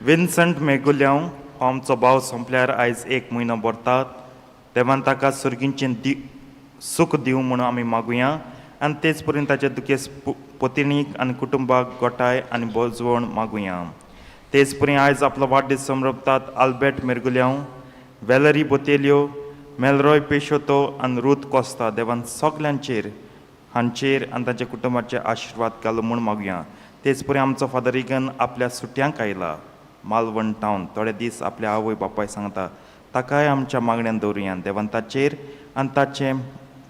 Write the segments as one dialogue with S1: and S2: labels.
S1: विन्संट मेगुल्याव हो आमचो भाव सोंपल्यार आयज 1 म्हयनो भरतात. देवान ताका सुर्गींचें सूख दिवं म्हणून आमी मागुया आनी तेच पर्यंत ताच्या दुखेस पत्नीक आनी कुटुंबाक गोठाय आनी बोजवण मागुया. तेच पर्यंत आयज आपलो वाडदीस समरपतात आल्बर्ट मेरगुल्याव, वेलरी बोतेलियो, मेलरॉय पेशोतो आनी रूथ कोस्ता. देवान सगल्यांचेर हांचेर आनी तांच्या कुटुंबाचेर आशिर्वाद घालूं म्हूण मागुया. तेच पर्यंत आमचो फादर इगन आपल्या सुट्यांक आयला मालवण टावन. थोडे दीस आपल्या आवय बापाय सांगता ताकाय आमच्या मागण्यांत दवरुया. देवान ताचेर आनी ताचे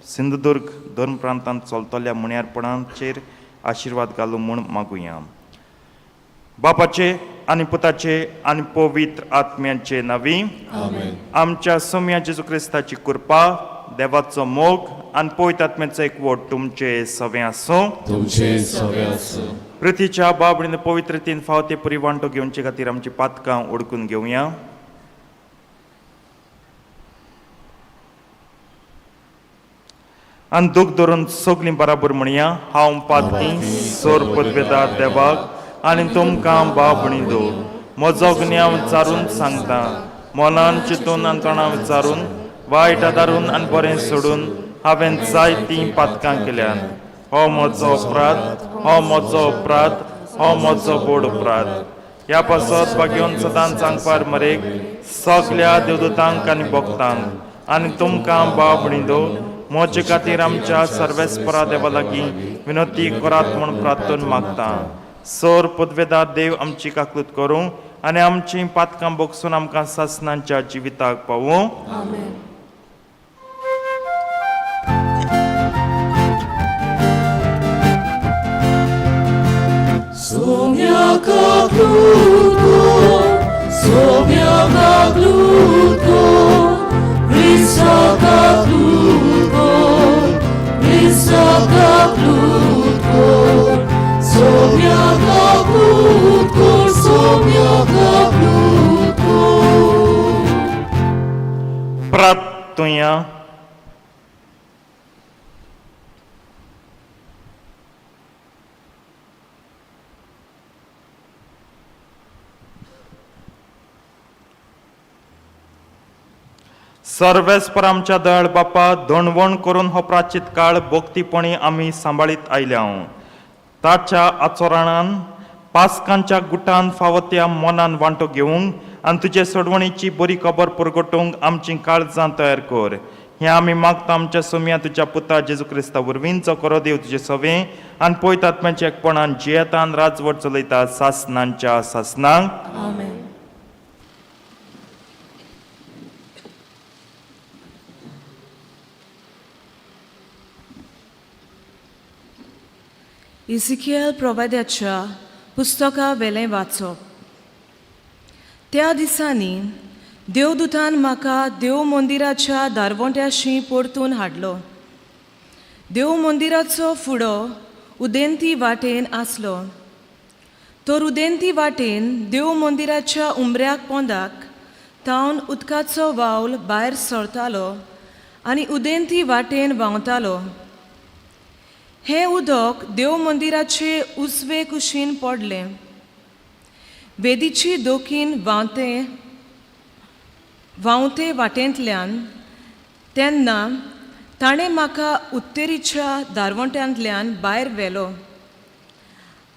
S1: सिंधुदुर्ग दोन प्रांतांत चलतल्या मुण्यारपणाचेर आशिर्वाद घालूं म्हूण मागुया. बापाचे आनी पुताचे आनी पवित्र आत्म्याचे नांवी. आमच्या सोम्या जेजू क्रिस्ताची कृपा, देवाचो मोग आनी पवित्र आत्म्याचो एकवट तुमचे सगळे आसूं. पृथ्वीच्या बाबडीन पवित्रतेन फावते परी वांटो घेवचे खातीर आमची पातकां ओडकून घेवया. आनी दूख धरून सगळीं बराबर म्हणया. हांव पातकी सोर पदवेदार देवाक आनी तुमकां बाबणी दो म्हजो गुन्यांव विचारून सांगता. मनान चिंतून आनी तोंडां विचारून वायट आदारून आनी बरें सोडून हांवें जायतीं पातकां केल्यात. हो म्हजो अपराध, हो म्हजो अपराध, हो म्हजो बोड अपराध. ह्या पासत घेवन सदांच सांगपार मरेक सगल्या देवदूतांक आनी भक्तांक आनी तुमकां बाबणी दो म्हजे खातीर आमच्या सर्वेस्परा देवा लागीं विनंती करात म्हूण प्रार्थून मागता. सोर पदवेदार देव आमची काकूत करूं आनी आमचीं पातकां बोगसून आमकां सासणांच्या जिविताक पावूं. प्रार्थुया. सर्वेस्पर आमच्या दयाळ बापा, धणवण करून हो प्राचीत काळ भोगतीपणी आमी सांबाळीत आयल्या. ताच्या आचरणान पास्कांच्या गुटान फावत्या मनान वांटो घेवंक आनी तुजे सोडवणीची बरी खबर परगटूंक आमची काळजां तयार कर. हें आमी मागता आमच्या सोम्या तुज्या पुता जेजू क्रिस्ता वरवींचो करो देव तुजे सवे आनी पवित्र आत्म्याच्या एकपणान जियेतान राजवट चलयता सासणांच्या सासणांक.
S2: इजिकियल प्रवाद्याच्या पुस्तका वेलें वाचप. त्या दिसांनी देवदूतान म्हाका देव मंदिराच्या दारवंट्याशी परतून हाडलो. देव मंदिराचो फुडो उदेंती वाटेन आसलो. तर उदेंती वाटेन देव मंदिराच्या उंबऱ्याक पोंदाक तावन उदकाचो वावल भायर सरतालो आनी उदेंती वाटेन व्हांवतालो. हें उदक देव मंदिराचे उजवे कुशीन पडलें. वेदीची दोखीन व्हांवते वाटेंतल्यान. तेन्ना ताणें म्हाका उत्तेरीच्या दारवंट्यांतल्यान भायर व्हेलो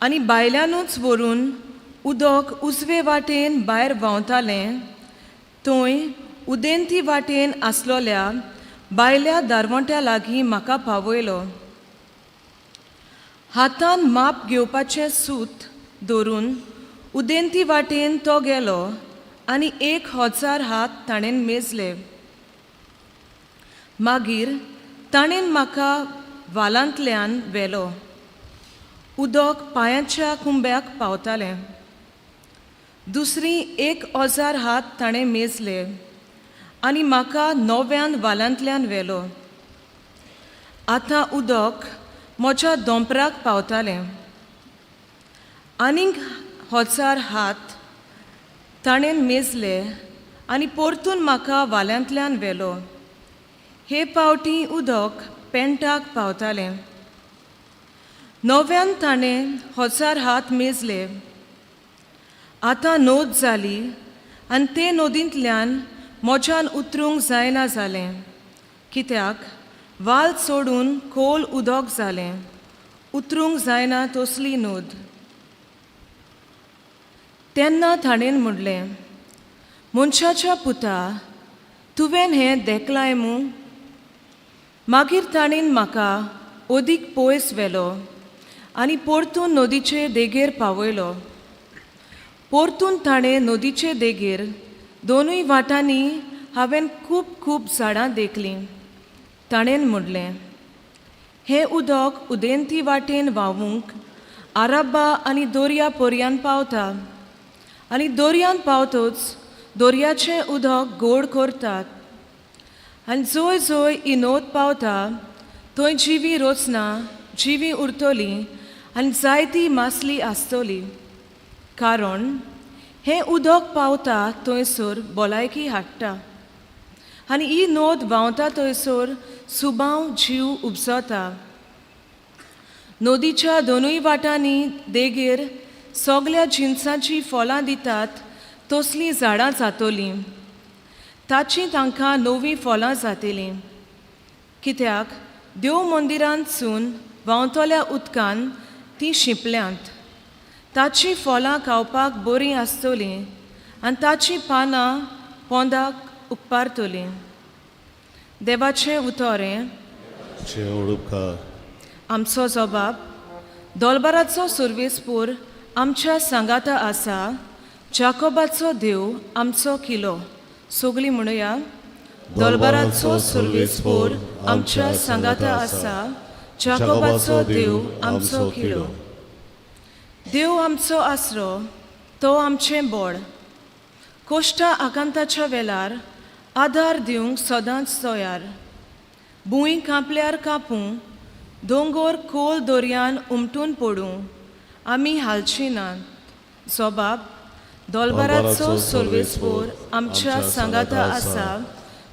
S2: आनी भायल्यानूच व्हरून उदक उजवे वाटेन भायर व्हांवतालें थंय उदेंती वाटेन आसलोल्या भायल्या दारवंट्या लागीं म्हाका पावयलो. हातान माप घेवपाचें सूत धरून उदेंती वाटेन तो गेलो आनी 1000 हात ताणेन मेजले. मागीर ताणेन म्हाका वालांतल्यान व्हेलो. उदक पांयाच्या कुंब्याक पावतालें. दुसरी 1000 हात ताणें मेजले आनी म्हाका 9व्यान वालांतल्यान व्हेलो. आतां उदक म्हज्या दोंपराक पावतालें. आनीक 1000 हात ताणेन मेजले आनी परतून म्हाका वाल्यांतल्यान व्हेलो. हे पावटी उदक पेंटाक पावतालें. 9व्यान ताणें 1000 हात मेजले आतां नोद जाली आनी ते नोदींतल्यान मोज्यान उतरूंक जायना जालें, कित्याक वाल सोडून खोल उदक जालें, उतरूंक जायना तसली नोद. तेन्ना ताणेन म्हणलें, मनशाच्या पुता, तुवें हें देखलाय मू? मागीर ताणेन म्हाका ओदीक पयस व्हेलो आनी परतून नदीचे देगेर पावयलो. परतून ताणें नदीचे देगेर दोनूय वाटांनी हांवें खूब झाडां देखलीं. ताणेन म्हणलें, हें उदक उदेंती वाटेन व्हांवूंक आराबा आनी दर्या पर्यंत पावता, आनी दर्यान पावतच दर्याचें उदक गोड करतात. आनी जंय जंय ही नोद पावता थंय जिवी रोचना, जिवी उरतली आनी जायती मासली आसतली. कारण हें उदक पावता थंयसर भलायकी हाडटा, आनी ही नोद व्हांवता थंयसर सुबांव जीव उपजता. नदीच्या दोनूय वाटांनी देगेर सगल्या जिन्सांची फळां दितात तसलीं झाडां जातलीं. ताचीं तांकां नवीं फळां जातलीं, कित्याक देव मंदिरांतसून व्हांवतल्या उदकान तीं शिंपल्यांत. ताचीं फळां खावपाक बरीं आसतलीं आनी ताचीं पानां पोंदाक उपकारतलीं. देवाचें उतोरें. आमचो जबाब. दोलबाराचो सर्वेस्पूर आमच्या सांगाता आसा. जाकोबाचो देव आमचो किलो. सगळीं म्हणुया. दोलबाराचो सर्वेस्पूर आमच्या सांगाता आसा. जाकोबाचो देव आमचो किलो. देव आमचो आसरो, तो आमचें बळ. कोश्टा आकांताच्या वेळार आदार दिवंक सदांच तयार. भुंय कांपल्यार कापूं, दोंगर खोल दर्यान उमटून पडूं, आमी हालचीं नात. जबाब. दोलबाराचो सर्वेस्पूर आमच्या सांगाता आसा.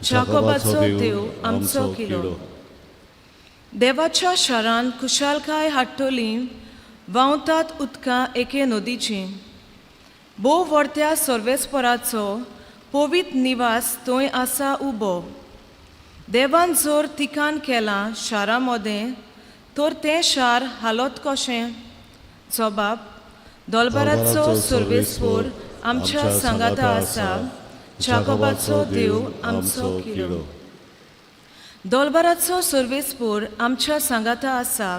S2: जाकोबाचो देव आमचो किलो. देवाच्या शारान कुशालकाय हाडटलीं व्हांवतात उदकां एके नदीचीं. भोव व्हडत्या सर्वेस्पराचो पवित्र निवास थंय आसा उबो. देवान जर तिकान केलां शारा मदें, तर तें शार हालत कशें? जबाब. दोलबाराचो सर्वेस्पूर आमच्या सांगाता आसा. जाकोबाचो देव आमचो किलो. दोलबाराचो सर्वेस्पूर आमच्या सांगाता आसा.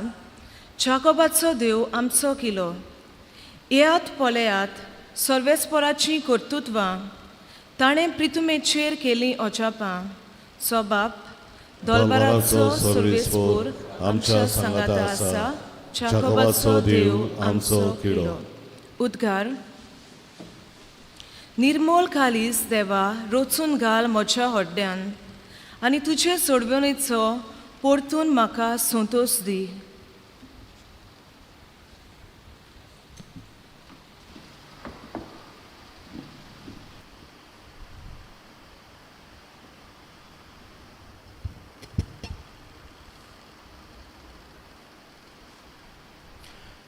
S2: जाकोबाचो देव आमचो किलो. येयात पळयात सर्वेस्पराचीं कर्तुत्वां. ताणें प्रितुमेचेर केलीं अजापां. जबाब. दोलबाराचो सर्वेस्पूर आमच्या सांगाता आसा. जाकोबाचो देव आमचो किलो. उद्गार. निर्मोल कालीस देवा रोचून घाल म्हज्या हड्ड्यान, आनी तुजे सोडवणेचो परतून म्हाका संतोश दी.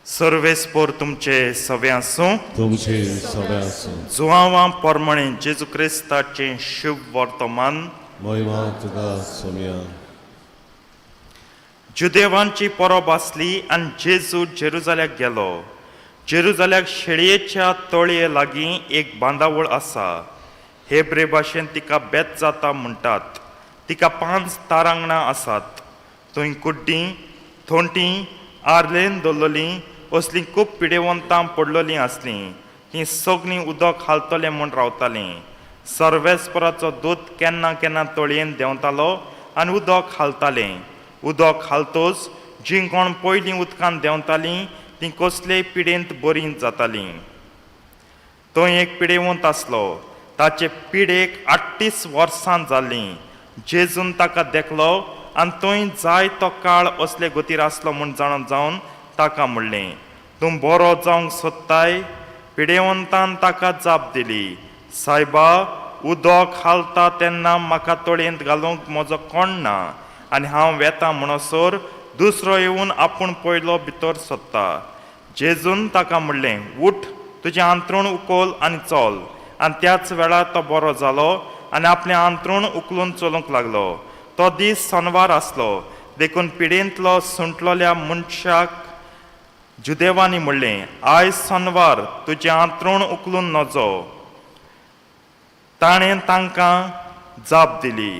S1: सर्वेस्पोर तुमचे सवे आसूं.
S3: तुमचे सवे आसूं.
S1: जुआवां पोरमणे जेजू क्रिस्ताचें शुभ वर्तमान.
S3: महिमा तुका सोम्या.
S1: जुदेवांची परब आसली आनी जेजू जेरुजाल्याक गेलो. जेरुजाल्याक शेळयेच्या तळये लागीं एक बांदावळ आसा. हेब्रे भाशेन तिका बेत जाता म्हणटात. तिका 5 तारांगणां आसात. थंय कुड्डीं, थोंटीं, आर्लेन दवरलेलीं असलीं खूब पिडेवंतां पडलेलीं आसलीं. तीं सगळीं उदक हालतलें म्हूण रावतालीं. सर्वेस्पराचो दूत केन्ना केन्ना तळयेन देंवतालो आनी उदक हालतालें. उदक हालतच जीं कोण पयलीं उदकान देंवतालीं तीं कसलेय पिडेंत बरीं जातालीं. थंय एक पिडेवंत आसलो. ताचे पिडेक 38 वर्सां जाल्लीं. जेजून ताका देखलो आनी थंय जाय तो काळ असले गतीर आसलो म्हूण जावन ताका म्हणलें, तूं बरो जावंक सोदताय? पिडेवंतान ताका जाप दिली, सायबा, उदक हालता तेन्ना म्हाका तळयेंत घालूंक म्हजो कोण ना, आनी हांव वेतां म्हणसर दुसरो येवन आपूण पयलो भितर सोदता. जेजून ताका म्हणलें, उठ, तुजें अंतरूण उखल आनी चल. आनी त्याच वेळार तो बरो जालो आनी आपलें अंतरूण उखलून चलूंक लागलो. तो दीस सोनवार आसलो. देखून पिडेंतलो सुंटलोल्या मनशाक जुदेवांनी म्हणलें, आयज सोनवार, तुजें अंतरूण उखलून नजो. ताणें तांकां जाप दिली,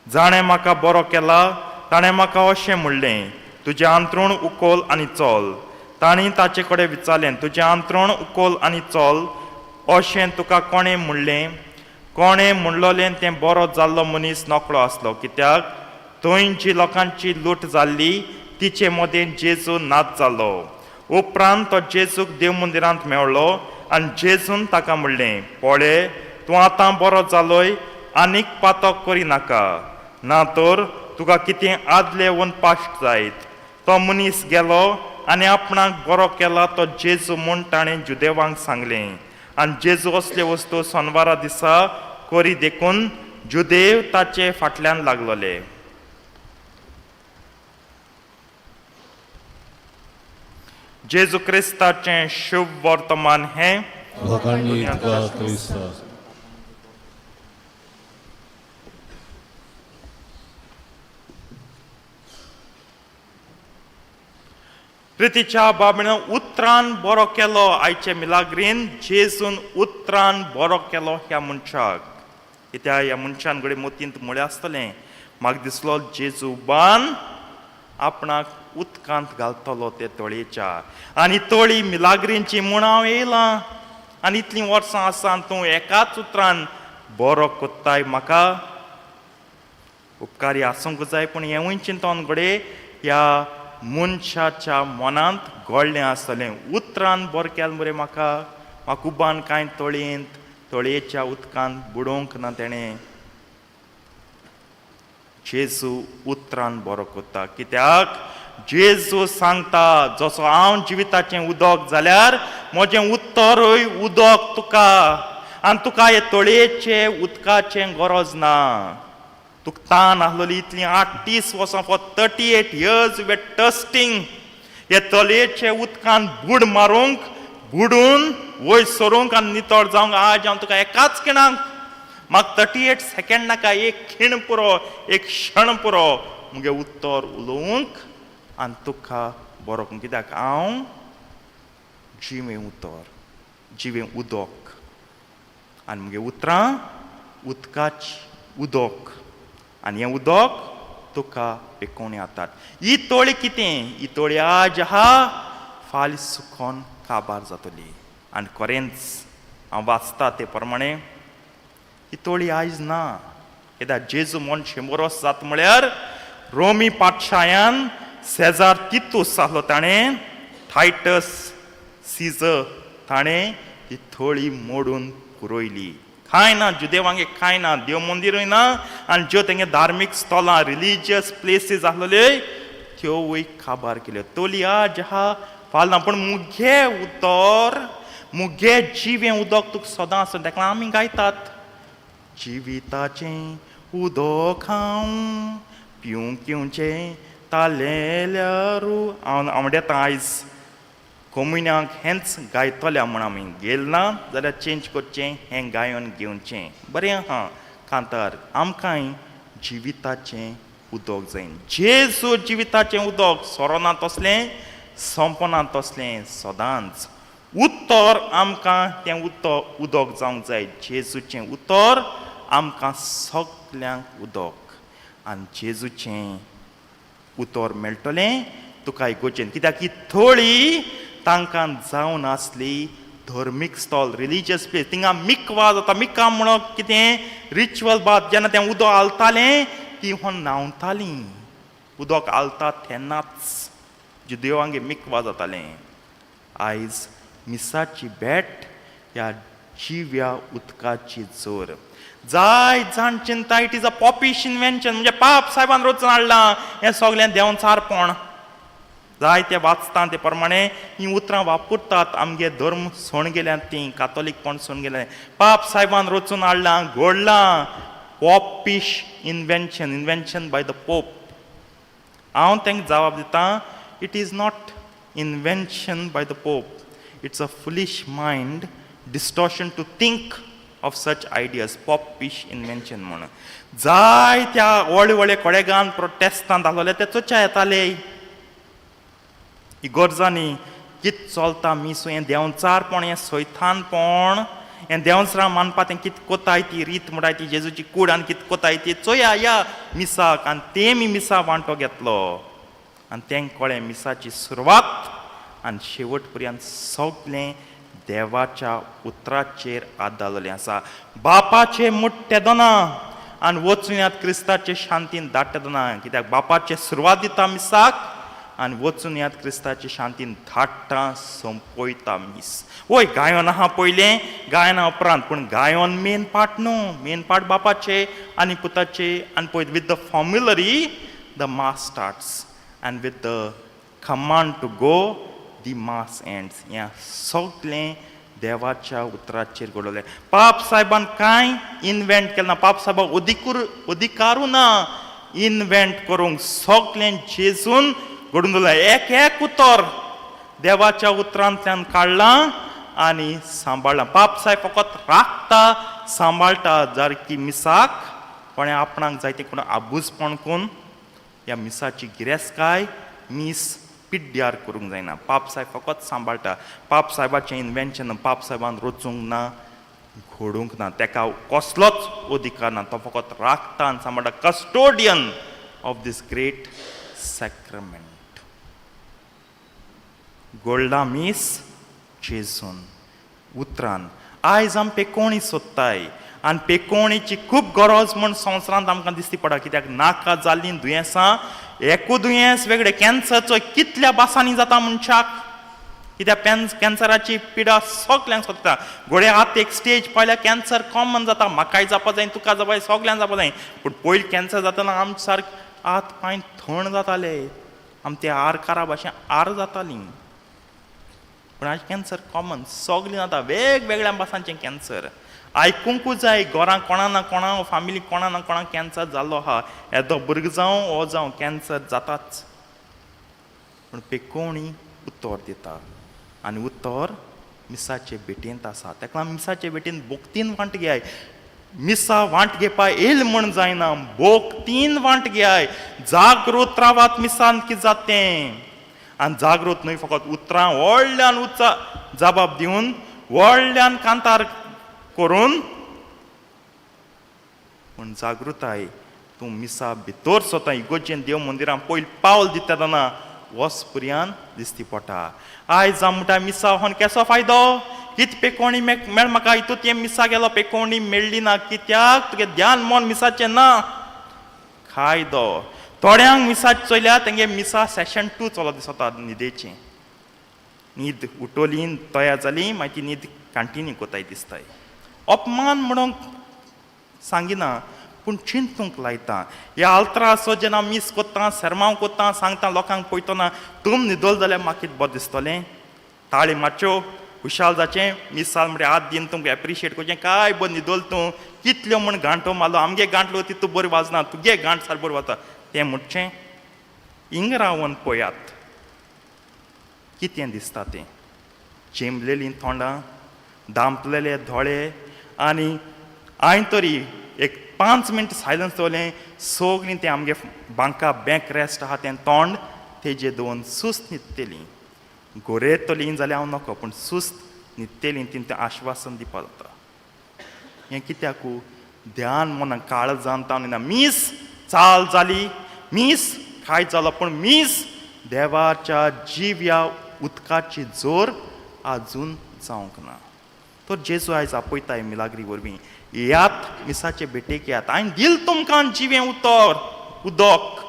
S1: जाणें म्हाका बरो केला ताणें म्हाका अशें म्हणलें, तुजें अंतरूण उखल आनी चल. तांणी ताचे कडेन विचारलें, तुजें अंतरूण उखल आनी चल अशें तुका कोणें म्हणलें? कोणें म्हणलोलें तें बरो जाल्लो मनीस नकळो आसलो, कित्याक थंय जी लोकांची लूट जाल्ली तिचे मदें जेजू नाच जाल्लो. उपरांत तो जेजूक देव मंदिरांत मेळ्ळो आनी जेजून ताका म्हणलें, पळय, तूं आतां बरो जालोय, आनीक पातक करिनाका, ना तर तुका कितें आदलें वनपाश्ट जायत. तो मनीस गेलो आनी आपणाक बरो केला तो जेजू म्हूण ताणें जुदेवांक सांगलें. आनी जेजू असल्यो वस्तू सोनवारा दिसा करी देखून जुदेव ताचे फाटल्यान लागलोले. जेजू क्रिस्ताचें शुभ वर्तमान हें
S3: वखाणी तुका क्रिस्ता.
S1: प्रितीच्या बाबणें उतरान बरो केलो. आयचे मिलाग्रीन जेजून उतरान बरो केलो ह्या मनशाक. कित्याक ह्या मनशान घडये मोतींत म्हळें आसतलें, म्हाका दिसलो जेजू बान आपणाक उदकांत घालतलो ते तळयेच्या. आनी तळी मिलाग्रींची म्हूण हांव येयलां आनी इतलीं वर्सां आसा तूं एकाच उतरान बरो कोत्ताय म्हाका. उपकारी आसूंक जाय, पूण हेंवूय चिंतोन घडये ह्या मनशाच्या मनांत घोळ्ळें आसतलें. उतरान बरें केलें मरे म्हाका उबान कांय तळयेंत तळयेच्या उदकांत बुडोवंक ना तेणें. जेजू उतरान बरो कोत्ता, कित्याक जेजू सांगता, जसो हांव जिविताचें उदक जाल्यार म्हजें उत्तरूय उदक तुका. आनी तुका हे तळयेचे उदकाचें गरज ना. तुका तान आसलोली इतलीं 38 वर्सां फॉर 38 years वे टस्टिंग हे तळयेचे उदकान बूड मारूंक, बुडून वयर सरूंक आनी नितळ जावंक. आज हांव तुका एकाच खिणाक, म्हाका 38 सेकंड नाका, एक खीण पुरो, एक क्षण पुरो मुगे उत्तर उलोवंक आनी तुका बरो करूंक. कित्याक हांव जिवें उतर, जिवें उदक आनी मुगे उतरां उदकाचें उदक आनी हें उदक तुका पिकोवन येतात. ही तळी कितें? ही तळी आज आहा, फाल्यां सुकोन काबार जातली. आनी खरेंच हांव वाचता ते प्रमाणे ही तळी आयज ना. कित्याक जेजू म्हूण 100 वर्स जाता म्हळ्यार रोमी पाठशाळ्यान सेजार तितूस आसलो, ताणें टायटस सीझर ताणें ही तळी मोडून पुरोयली. कांय ना जुदेवांगे, कांय ना, देव मंदिरूय ना, आनी ज्यो तेंगे धार्मीक स्थळां रिलिजियस प्लेसीस आसलेल्यो त्योवूय काबार केल्यो. तळी आज आहा, फाल्यां ना, पूण मुगे उतर, मुगे जिवें उदक तुका सदां आसूं. ताका आमी गायतात, जिविताचें उदक हांव पिवंक येवचें तालेल्यारू. हांव म्हणटा आयज कम्युन्याक हेंच गायतले म्हूण आमी गेल ना जाल्यार चेंज करचें, हें गायोन घेवचें. बरें आहा कांतार, आमकांय जिविताचें उदक जाय. जेजू जिविताचें उदक सोरोना तसलें, संपना तसलें सदांच. उतर आमकां तें उदक जावंक जाय. जेजूचें उतर आमकां सगल्यांक उदक. आनी जेजूचें उतर मेळटलें तुका आयकुचें. कित्याक ही थोडी तांकां जावन आसली धर्मीक स्थळ, रिलिजियस प्लेस. थिंगा मिकवा जाता. मिका म्हणून कितें रिच्युअल बात. जेन्ना तें उदक आलतालें ती हो न्हांवतालीं. उदक आलता तेन्नाच जुदेवांगे मिकवा जातालें. आयज मिसाची भेट ह्या जिव्या उदकाची जोर. जाय जाण चिंता it is a poppish invention, म्हणजे पाप साहेबान रचून हाडलां हें सगलें देंवचारपण. जाय ते वाचता ते प्रमाणे ही उतरां वापरतात. आमगे धर्म सोण गेल्यात, ती कातोलीकपण सोण गेलें. पाप साहेबान रचून हाडलां, घडलां. Popish invention by the pope. हांव तांकां जवाब दितां, it is not invention by the pope, it's a foolish mind distortion to think of such ideas popish invention म्हणून जाय त्या व्हडले व्हडले कोडेगान प्रोटेस्टांत आसलोले ते चोच्या येताले इगोर्जांनी कित चलता मिसू हें देंवचारपण हें सैथानपण हें देंवचरां मानपाक तें कित कोताय ती रीत म्हणटाय ती जेजूची कूड आनी कित कोताय ती चोया या मिसाक आनी तेमी मिसा वांटो घेतलो आनी तें कळ्ळें मिसाची सुरवात आनी शेवट पर्यंत सगळें देवाच्या उतराचेर आदारलेलें आसा बापाचें मुट्टें दोना आनी वचून यात क्रिस्ताचे शांतीन धाडटा दोना कित्याक बापाचे सुरवात दिता मिसाक आनी वचून यात क्रिस्ताचे शांतीन धाडटा संपयता मीस वय गायन आहा पयलें गायना उपरांत पूण गायन मेन पार्ट न्हू मेन पार्ट बापाचे आनी पुताचे आनी पळय with the formulary the mass starts आनी with the command to go the mass ends हें सगळें देवाच्या उतराचेर घडोवलें पाप साहेबान कांय इन्व्हेंट केलें ना पाप साहेबाक अधिकारू ना इन्व्हेंट करूंक सगळें जेजून घडून दवरलें एक एक उतर देवाच्या उतरांतल्यान काडलां आनी सांबाळ्ळां पाप साहेब फकत राखता सांबाळटा जर की मिसाक कोणें आपणाक जाय तें कोण आबूजपण करून ह्या मिसाची गिरेस्तकाय मीस पिड्ड्यार करूंक जायना पाप साहेब फकत सांबाळटा पाप साहेबाचें इन्व्हेन्शन पाप साहेबान रचूंक ना घडोवंक ना ताका कसलोच अधिकार ना तो फकत राखता आनी सांबाळटा कस्टोडियन ऑफ दीस ग्रेट सॅक्रमेंट गोल्डा मीस जेजून उतरान आयज आमी पेकोवणी सोदताय आनी पेकोवणीची खूब गरज म्हूण संवसारांत आमकां दिसती पडटा कित्याक नाका जाल्लीं दुयेंसां एकू दुयेंस वेगळें कॅन्सरचो कितल्या बासांनी जाता मनशाक कित्याक कॅन्सराची पिडा सगल्यांक सोदता घोडे आतां एक स्टेज पावल्यार कॅन्सर कॉमन जाता म्हाकाय जावपा जाय तुका जावपा जाय सगल्यांक जावपा जाय पूण पयलीं कॅन्सर जाताना आमचे सारके हात पांय थंड जाताले आमी ते आरकारा भाशेन आर जातालीं पूण आज कॅन्सर कॉमन सगळीं जाता वेगवेगळ्या भासांचें कॅन्सर आयकूंकूच जाय घरां कोणा ना कोणा फॅमिली कोणा ना कोणाक कॅन्सर जाल्लो आहा येदो भुरगो जावं हो जावं कॅन्सर जाताच पूण पेकोवणी उत्तर दिता आनी उत्तर मिसाचे भेटेंत आसा ताका लागून मिसाचे भेटेन भोक्तीन वांट घेयाय मिसा वांट घेवपा येल म्हण जायना भोक्तीन वांट घेयाय जागृत रावात मिसान कितें जातें आनी जागृत न्हय फकत उतरां व्हडल्यान उच्च जबाब दिवन व्हडल्यान कांतार करून पूण जागृताय तूं मिसा भितर स्वता इगोर्जेन देव मंदिरांत पयलीं पावल दिता तेन्ना वस पर्यंत दिसती पडटा आयज आमी म्हणटा मिसा होन केसो फायदो कित पेकोवणी मेळ म्हाका हितून तें मिसा गेलो पेकोवणी मेळ्ळी ना कित्याक तुगे ध्यान मन मिसाचें ना फायदो थोड्यांक मिसाचें चोयल्यार तेंगे मिसा सेशन 2 चलो दिसता न्हिदेचें न्हीद उठोली तयार जाली मागीर ती न्हीद कंटिन्यू कोताय दिसताय अपमान म्हणून सांगिना पूण चिंतूंक लायता हे आल्तरा असो जेन्ना मीस कोत्ता सरमांव कोत्ता सांगता लोकांक पळयतना तुम न्हिदोल जाल्यार म्हाका कितें बरें दिसतलें ताळी मातच्यो खुशाल जाचें मिसाल म्हणजे हात दिन तुमकां एप्रिशिएट करचें काय बरें न्हिदोल तूं कितल्यो म्हूण गांठो मारलो आमगे गांठलो तितू बरी वाजना तुगे गांठ सार बरी वता तें म्हणचें हिंग रावन पळयात कितें दिसता तें चेंबलेलीं तोंडां दांपलेले दोळे आनी हांवें तरी एक 5 मिनट सायलन्स दवरलें सगळीं तें आमगे बांका बँक रेस्ट आहा तें तोंड तेजे दोन सुस्त न्हिदतेलीं गोरेतलीं जाल्यार हांव नको पूण सुस्त न्हिदतेलीं ती तें आश्वासन दिवपा जाता हें कित्याकू ध्यान मनाक काळ जाणता मीस चाल जाली मीस काय जालो पूण मीस देवाच्या जिव्या उदकाची जोर आजून जावंक ना तो जेजू आयज आपयताय मिलाग्री वरवीं यात मिसाचे भेटेक यात हांवें दिल तुमकां जिवें उदक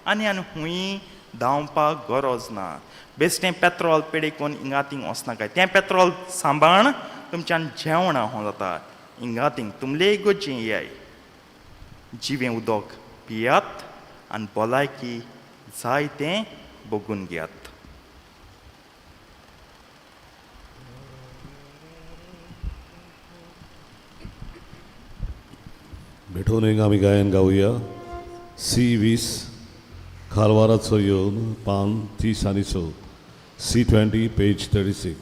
S1: आनी खूंय धांवपाक गरज ना बेश्टें पेट्रोल पेडयेकून हिंगा थिंग वचना काय तें पेट्रोल सांबाळून तुमच्यान जेवण हो जाता हिंगा थिंग तुमले इगोर्जेन येयाय जिवें उदक पियात आनी भलायकी जाय तें बगून घेयात
S3: भेटून एक आमी गायन गावया C20 खालवाराचो येवन पान 30 आनी 4 C20 पेज 36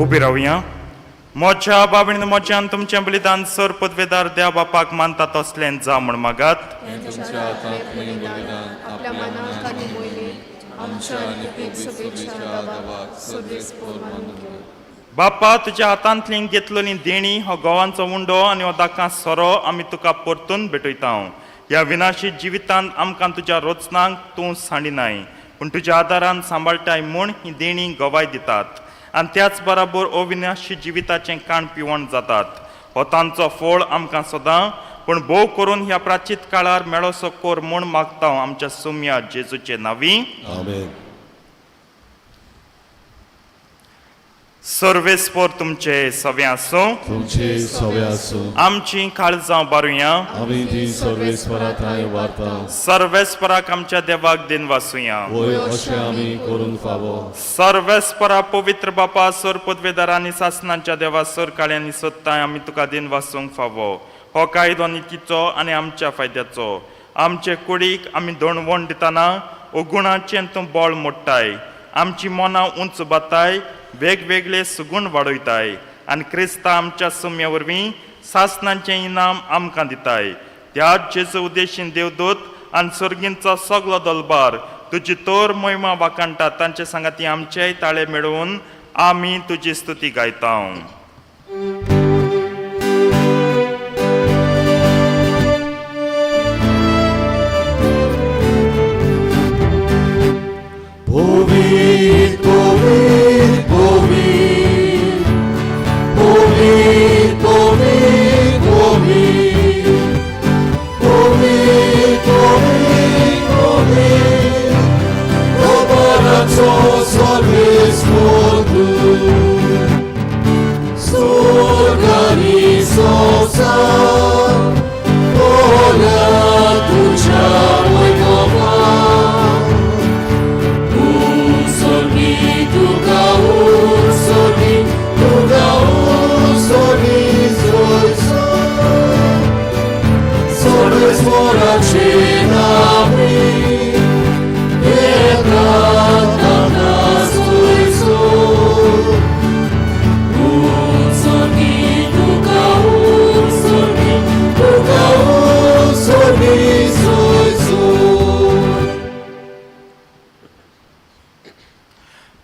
S1: उबी रावया. मोच्या बाबीण मोच्यान तुमचें बलिदान सर पदवेदार देव बापाक मानता तसलें जा म्हण मागात.
S4: तुमच्या हातांतलें बलिदान आपल्या मनाक आनी मोयलेक आमच्या आनी सभेच्या गावाक सर्वेस्पर मानून घेवं.
S1: बापा तुज्या हातांतली घेतलोली देणी हो गोवांचो उंडो आनी हो दाकां सोरो आमी तुका परतून भेटयता. ह्या विनाशी जिवितांत आमकां तुज्या रोचनांक तूं सांडिनाय पूण तुज्या आदारान सांबाळटाय म्हूण ही देणी गवाय दितात आनी त्याच बराबर अविनाशी जिविताचें काण पिवण जातात. हो तांचो फळ आमकां सदां पूण भोव करून ह्या प्राचीत काळार मेळोसो कोर म्हूण मागता आमच्या सुम्या जेजूचे नांवी.
S3: आमेन.
S1: सर्वेस्पर तुमचे सवे आसूं.
S3: तुमचे सवे आसूं.
S1: आमची काळजां बारुया.
S3: आमी ती सर्वेस्परा थंय व्हरता.
S1: सर्वेस्पराक आमच्या देवाक दिन वासुया.
S3: वय अशें आमी करूंक फावो.
S1: सर्वेस्परा पवित्र बापा सर पदवेदारांनी शासनाच्या देवा सर काळ्यांनी सोदताय आमी तुका दिन वासूंक फावो. हो कायदो नितीचो आनी आमच्या फायद्याचो. आमचे कुडीक आमी दोणवण दितना ओगुणाचें तूं बोळ मोडटाय. आमची मनां उंच बाताय वेगवेगळे सुगूण वाडयताय आनी क्रिस्तां आमच्या सुम्या वरवीं शासनाचें इनाम आमकां दिताय. त्याच जेजू उद्देशीन देवदूत आनी सर्गींचो सगलो दलबार तुजी तोर महिमा वाकाणटा तांचे सांगाती आमचेय ताळे मेळोवन आमी तुजी स्तुती गायता.
S3: Povit, povit, povit, povit, povit, povit, povit, povit, povit, Obaraco सर्वेस्पर Sorgani sosa, Ola tuja mojkowa.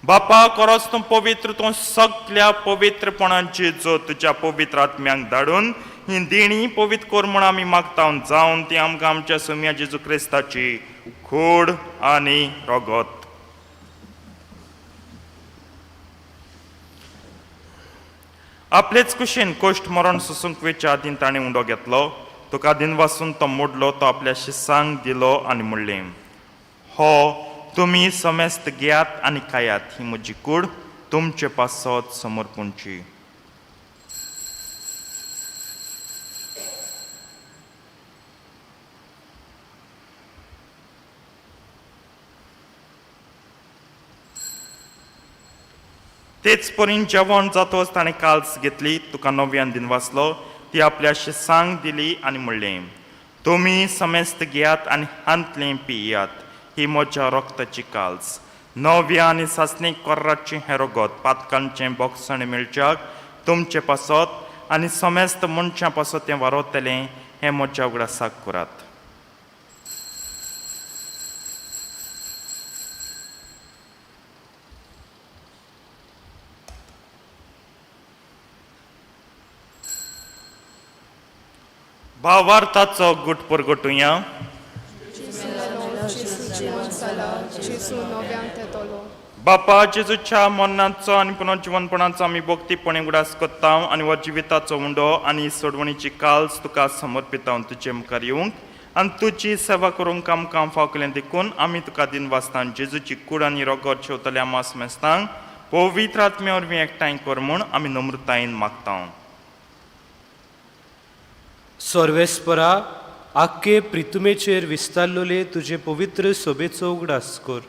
S1: बापा खरोच तूं पवित्र तूं सगळ्या पवित्रपणांची जो तुज्या पवित्र आत्म्यांक धाडून ही देणी पवित्र कोर म्हूण आमी मागता जावन ती आमकां आमच्या सुम्या जेजू क्रिस्ताची खूड आनी रगत. आपलेच कुशीन कोश्ट मरण सुसूंक वेच्या आदीं ताणें उंडो घेतलो. तुका दिन वासून तो मोडलो तो आपल्या शिसांक दिलो आनी म्हणलें हो तुमी समेस्त घेयात आनी खायात ही म्हजी कूड तुमचे पासत समर्पणची. तेच परीन जेवण जातोच ताणें काल्स घेतली तुका नव्यान दिन वाचलो ती आपल्या शिसांक दिली आनी म्हणलें तुमी समेस्त घेयात आनी हांतलें पियात ही म्हज्या रक्ताची काल्स. नव्या आनी सासणीक कोर्राची हें रगत पातकांचें बोगसण मेळच्याक तुमचे पासत आनी समेस्त मनशां पासत तें वारयतलें हें म्हज्या उगडासाक करात. भावार्थाचो गुट परगटुया. बापा जेजूच्या मरणाचो आनी पुनर्जीवनपणाचो आमी भक्तीपणे उगडास करता आनी हो जिविताचो उंडो आनी सोडवणीची काल्स तुका समर्पिता तुजे मुखार येवंक आनी तुजी सेवा करूंक आमकां फाव केलें देखून आमी तुका दिन वाचता जेजूची कूड आनी रगत शेवतल्या मास मेस्तांक पवित्र आत्मे वरवीं एकठांय कर म्हूण आमी नम्रतायेन मागता.
S5: सर्वेस्परा आख्खे प्रितुमेचेर विस्तारलोले तुजे पवित्र सोबेचो उगडास कर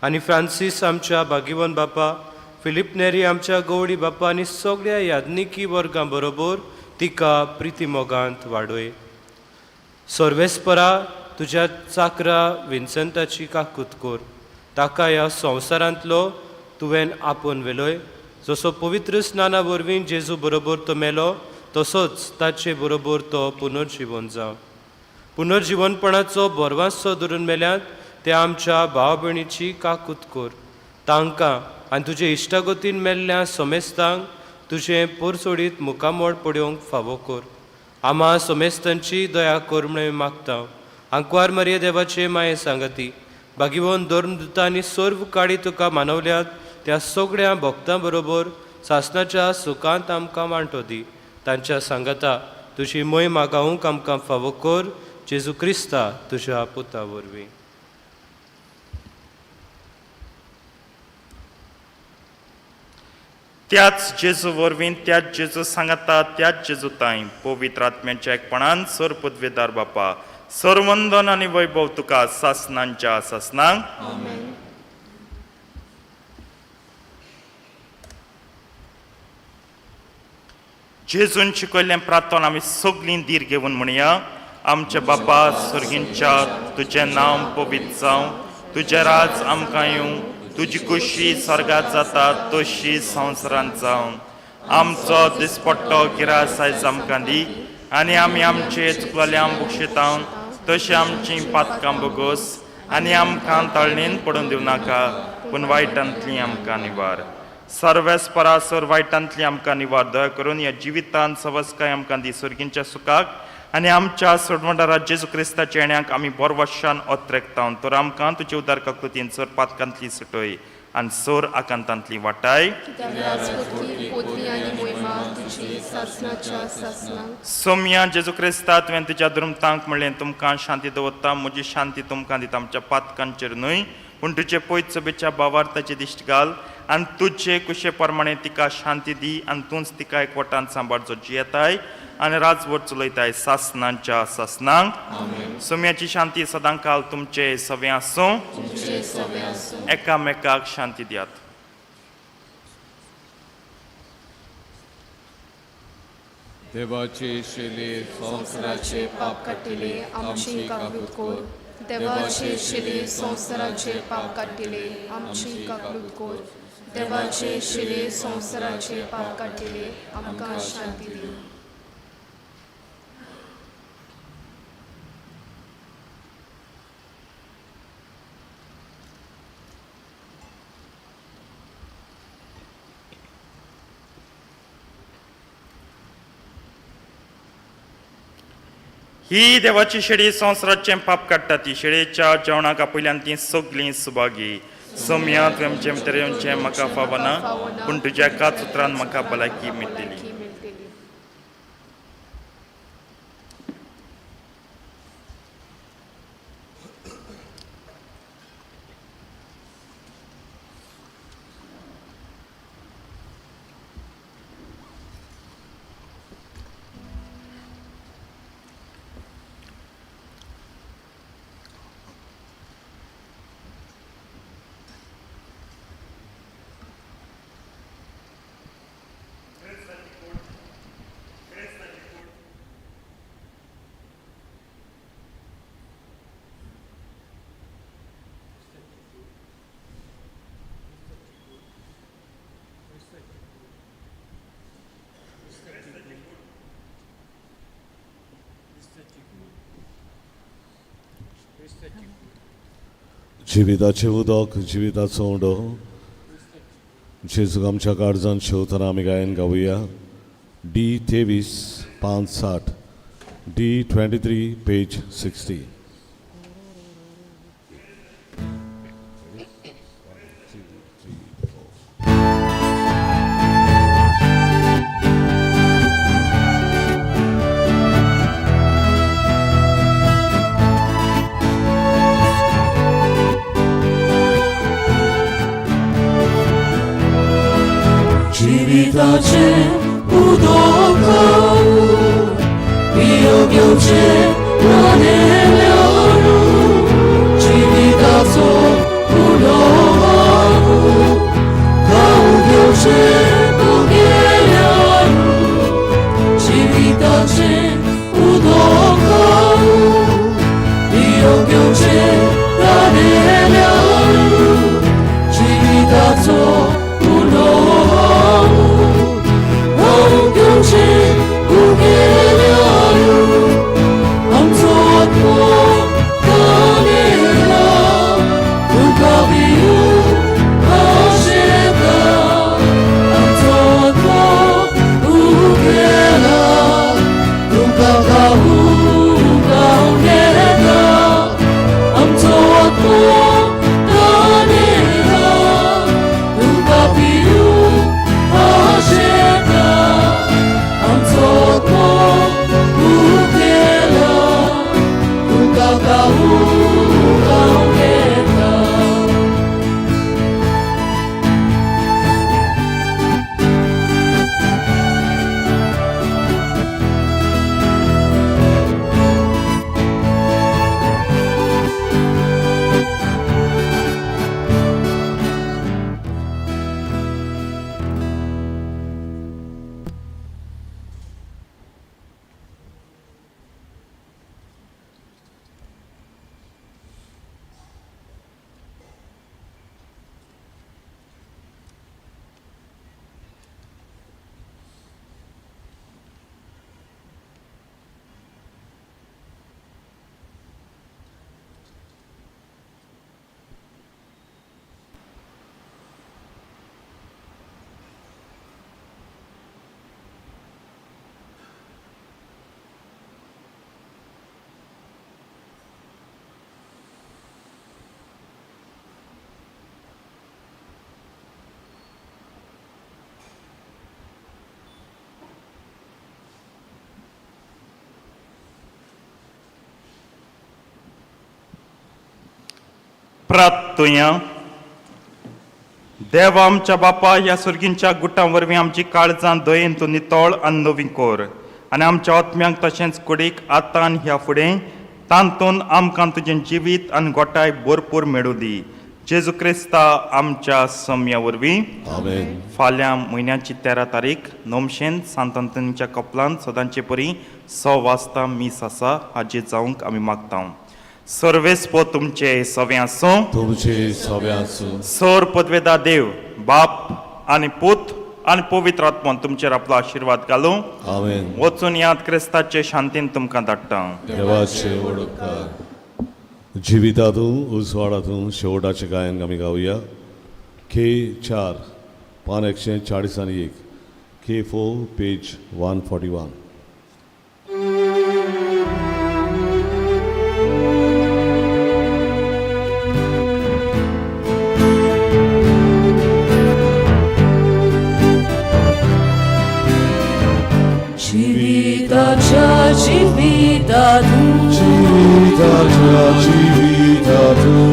S5: आनी फ्रांसीस आमच्या भाग्यवान बापा फिलिप नेरी आमच्या गवडी बापा आनी सगळ्या याज्ञिकी वर्गां बरोबर तिका प्रिती मोगांत वाडय. सर्वेस्परा तुज्या चाकरा विन्संताची काकूत कर ताका ह्या संवसारांतलो तुवें आपोवन वेलोय जसो पवित्र स्नाना वरवीं जेजू बरोबर तो मेलो तसोच ताचे बरोबर तो पुनर्जीवन जावं. पुनर्जीवनपणाचो बोरवांसो धरून मेल्यात ते आमच्या भाव भयणीची काकूत कर. तांकां आनी तुजे इश्टागतीन मेल्ल्या समेस्तांक तुजें पोरसोडीत मुखामोड पडोवंक फावो कर. आम्हा समेस्तांची दया कर म्हणून मागता. आंकवार मरिये देवाचे माये सांगती भागिवोन धर्मदूतां आनी सर्व काळी तुका मानवल्यात त्या सगळ्या भक्तां बरोबर सासणाच्या सुखांत आमकां वांटो दी. तांच्या सांगता तुजी मोय मागावूंक आमकां फावो कर. जेजू क्रिस्ता तुज्या पुता वरवीं.
S1: त्याच जेजू वरवीं त्याच जेजू सांगता त्याच जेजू ताई पवित्र आत्म्याच्या एकपणान सर पदवेदार बापा सर्वंदन आनी वैभव तुका सासनांच्या सासनांक. जेजून शिकयल्लें प्रार्थना आमी सगळीं धीर घेवन म्हणया. आमचे बापा स्वर्गींच्या तुजें नांव पवित्र जावं. तुजें राज आमकां येवं. तुजी खुशी स्वर्गात जाता तशी संवसारांत जावं. आमचो दिसपट्टो गिरास आयज आमकां दी आनी आमी आमचे चुकलेल्यांक बक्षितां तशी आमची पातकां बोगोस आनी आमकां तळणेन पडून दिवं नाका पूण वायटांतली आमकां निवार. सर्वेस परासर वायटांतली आमकां निवार. दया करून ह्या जिवितांत सवस्काय आमकां दी स्वर्गींच्या सुखाक आनी आमच्या सोडवंडारा जेजू क्रिस्ताच्या येण्याक आमी बरो वर्षान ओत्रेकतां. तर आमकां तुजे उदार काकुतीन सर पातकांतली सुटय आनी सोर आकांतांतली वाटाय. सोम्या जेजू क्रिस्ता तुवें तुज्या धर्मतांक म्हणलें तुमकां शांती दवरता म्हजी शांती तुमकां दिता. आमच्या पातकांचेर न्हय पूण तुजे पयत सभेच्या भावार्थाची दिश्ट घाल आनी तुजे कुशे प्रमाणे तिका शांती दी आनी तूंच तिका एकवटान सांबाळचो जियेताय आनी राजवट चलयताय सासनांच्या सासनांक. सोम्याची शांती सदां काल तुमचे सवे आसूं. एकामेकाक शांती दियात.
S4: देवाचे शेले संवसाराचे पाप काटिले आमची काकूत कोर. देवाचे शेले संवसाराचे पाप काटिले आमची काकूत कोर. देवाचे शेले संवसाराचे पाप काटिले आमकां शांती दी.
S1: ही देवाची शेळी संवसाराचें पाप काडटा. ती शेळयेच्या जेवणाक आपयल्यान ती सगळीं सुभागी. सोम्या तुवें आमचे भितर येवचें म्हाका फावना पूण तुज्या एकाच उतरान म्हाका भलायकी मेळटली.
S3: जिविताचे उदक जिविताचो उडो जेजूक आमच्या काळजांत शेवतना आमी गायन गावुया. D23 560 D23 page 60.
S6: जिविताचे उदक पियोग्योचे नानेल्यान जिविताचो उदक गावग्योचे भोगेल्यान जिविताचे उदक पियोग्योचे नानेल्यान जिविताचो उदक
S1: प्रार्थुया. देव आमच्या बापा ह्या सुर्गींच्या गुटां वरवीं आमची काळजां दयेन तूं नितळ आनी नवी कोर आनी आमच्या आत्म्यांक तशेंच कुडीक आतां आनी ह्या फुडें तांतून आमकां तुजें जिवीत आनी गोठाय भरपूर मेळूं दी. जेजू क्रिस्ता आमच्या सम्या वरवीं.
S3: आमेन.
S1: फाल्यां म्हयन्याची 13 तारीख नोमशेन सांत अंतनीच्या कपलांत सदांचे परी 6 वाजता मीस आसा. हाजेर जावंक आमी मागता. सर्वेस्पो तुमचे सवे आसूं.
S3: तुमचे सगळ्यांचो
S1: सर पदवेदा देव बाप आनी पूत आनी पवित्र आत्मान तुमचेर आपलो आशिर्वाद घालूं.
S3: आमेन.
S1: वचून याद क्रिस्ताचे शांतीन तुमकां धाडटा.
S3: देवाचे ओळखकार. जिवितातूं उजवाडातूं शेवटाचें गायन आमी गावया. K4 पान 141 K4 पेज 141.
S6: Jividacia, jividatu,
S3: जिविताच्या जिवितातूं